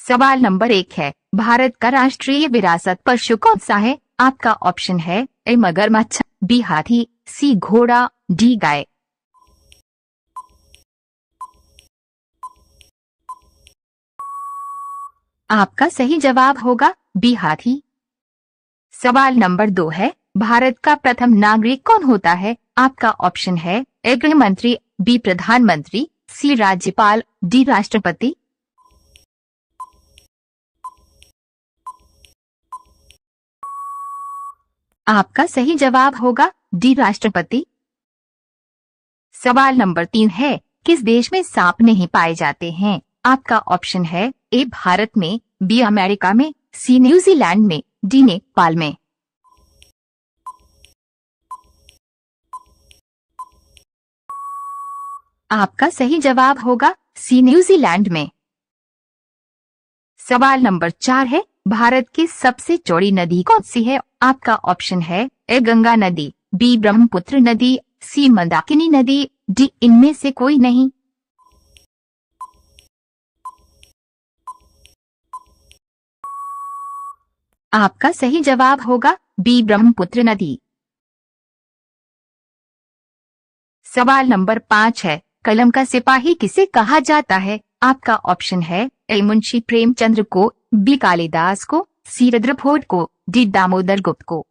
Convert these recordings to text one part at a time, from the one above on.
सवाल नंबर 1 है, भारत का राष्ट्रीय विरासत पशु कौन सा है? आपका ऑप्शन है ए मगरमच्छ, बी हाथी, सी घोड़ा, डी गाय। आपका सही जवाब होगा बी हाथी। सवाल नंबर 2 है, भारत का प्रथम नागरिक कौन होता है? आपका ऑप्शन है ए गृह मंत्री, बी प्रधानमंत्री, सी राज्यपाल, डी राष्ट्रपति। आपका सही जवाब होगा डी राष्ट्रपति। सवाल नंबर 3 है, किस देश में सांप नहीं पाए जाते हैं? आपका ऑप्शन है ए भारत में, बी अमेरिका में, सी न्यूजीलैंड में, डी नेपाल में। आपका सही जवाब होगा सी न्यूजीलैंड में। सवाल नंबर 4 है, भारत की सबसे चौड़ी नदी कौन सी है? आपका ऑप्शन है ए गंगा नदी, बी ब्रह्मपुत्र नदी, सी मंदाकिनी नदी, डी इनमें से कोई नहीं। आपका सही जवाब होगा बी ब्रह्मपुत्र नदी। सवाल नंबर 5 है, कलम का सिपाही किसे कहा जाता है? आपका ऑप्शन है ए मुंशी प्रेमचंद्र को, बी कालिदास को, सी रुद्रभोट को, डी दामोदर गुप्त को।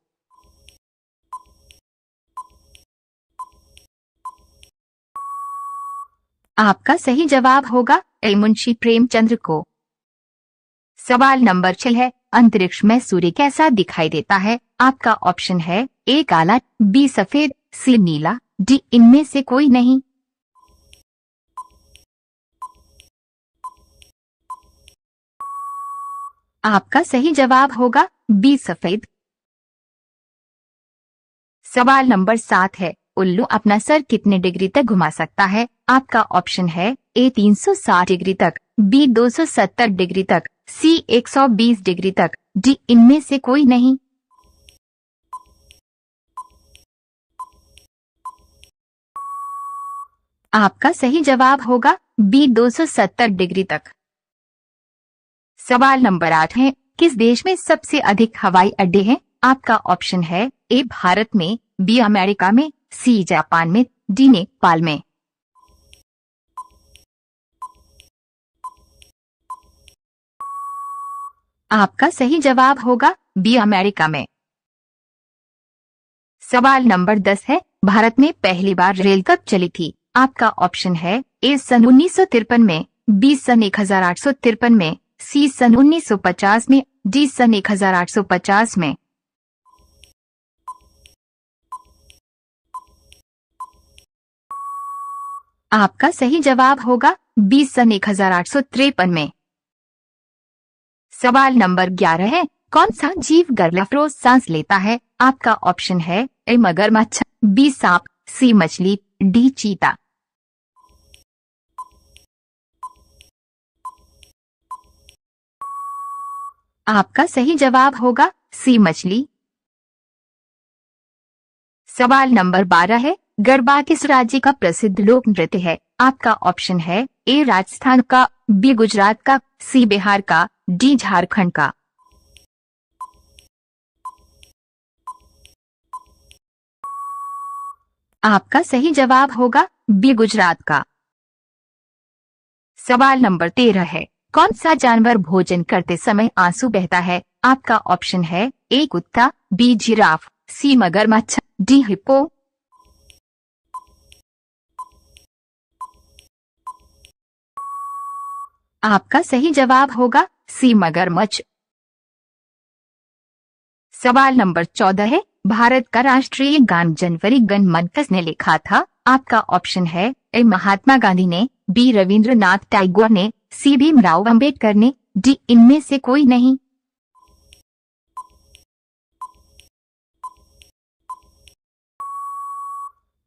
आपका सही जवाब होगा ए मुंशी प्रेमचंद्र को। सवाल नंबर 6 है, अंतरिक्ष में सूर्य कैसा दिखाई देता है? आपका ऑप्शन है ए काला, बी सफेद, सी नीला, डी इनमें से कोई नहीं। आपका सही जवाब होगा बी सफेद। सवाल नंबर 7 है, उल्लू अपना सर कितने डिग्री तक घुमा सकता है? आपका ऑप्शन है ए 360 डिग्री तक, बी 270 डिग्री तक, सी 120 डिग्री तक, डी इनमें से कोई नहीं। आपका सही जवाब होगा बी 270 डिग्री तक। सवाल नंबर 8 है, किस देश में सबसे अधिक हवाई अड्डे हैं? आपका ऑप्शन है ए भारत में, बी अमेरिका में, सी जापान में, डी नेपाल में। आपका सही जवाब होगा बी अमेरिका में। सवाल नंबर 10 है, भारत में पहली बार रेल कब चली थी? आपका ऑप्शन है ए सन 1953 में, बी सन 1853 में, सी सन 1950 में, डी सन 1850 में। आपका सही जवाब होगा बी सन 1853 में। सवाल नंबर 11 है, कौन सा जीव गर्भवती सांस लेता है? आपका ऑप्शन है ए मगरमच्छ, बी सांप, सी मछली, डी चीता। आपका सही जवाब होगा सी मछली। सवाल नंबर 12 है, गरबा किस राज्य का प्रसिद्ध लोक नृत्य है? आपका ऑप्शन है ए राजस्थान का, बी गुजरात का, सी बिहार का, डी झारखंड का। आपका सही जवाब होगा बी गुजरात का। सवाल नंबर 13 है, कौन सा जानवर भोजन करते समय आंसू बहता है? आपका ऑप्शन है ए कुत्ता, बी जिराफ, सी मगरमच्छ, डी हिप्पो। आपका सही जवाब होगा सी मगरमच्छ। सवाल नंबर 14 है, भारत का राष्ट्रीय गान जनवरी गण मन किसने लिखा था? आपका ऑप्शन है ए महात्मा गांधी ने, बी रविंद्रनाथ टैगोर ने, सी भीमराव अंबेडकर ने, डी इनमें से कोई नहीं।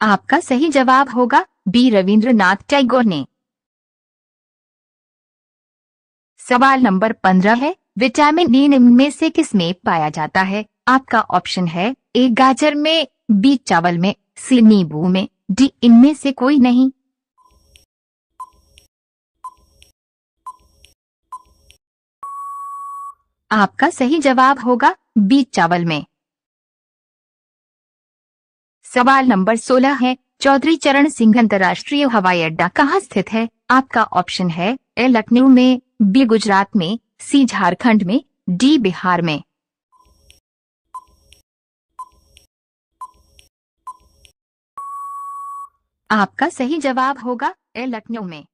आपका सही जवाब होगा बी रविंद्रनाथ टैगोर ने। सवाल नंबर 15 है, विटामिन डी निम्न में से किस में पाया जाता है? आपका ऑप्शन है ए गाजर में, बी चावल में, सी नींबू में, डी इनमें से कोई नहीं। आपका सही जवाब होगा बी चावल में। सवाल नंबर 16 है, चौधरी चरण सिंह अंतर्राष्ट्रीय हवाई अड्डा कहाँ स्थित है? आपका ऑप्शन है ए लखनऊ में, बी गुजरात में, सी झारखंड में, डी बिहार में। आपका सही जवाब होगा ए लखनऊ में।